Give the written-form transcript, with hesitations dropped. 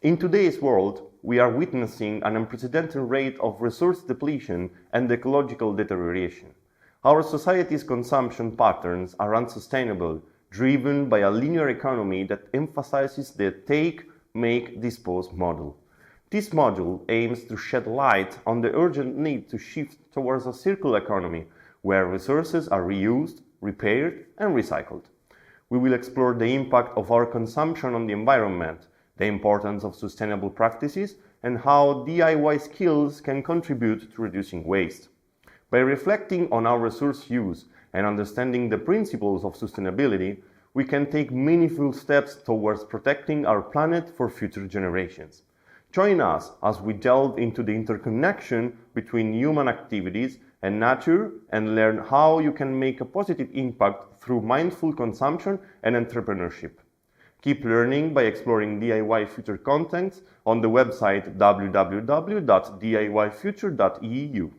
In today's world, we are witnessing an unprecedented rate of resource depletion and ecological deterioration. Our society's consumption patterns are unsustainable, driven by a linear economy that emphasizes the take, make, dispose model. This module aims to shed light on the urgent need to shift towards a circular economy where resources are reused, repaired, and recycled. We will explore the impact of our consumption on the environment, the importance of sustainable practices, and how DIY skills can contribute to reducing waste. By reflecting on our resource use and understanding the principles of sustainability, we can take meaningful steps towards protecting our planet for future generations. Join us as we delve into the interconnection between human activities and nature and learn how you can make a positive impact through mindful consumption and entrepreneurship. Keep learning by exploring DIY Future content on the website www.diyfuture.eu.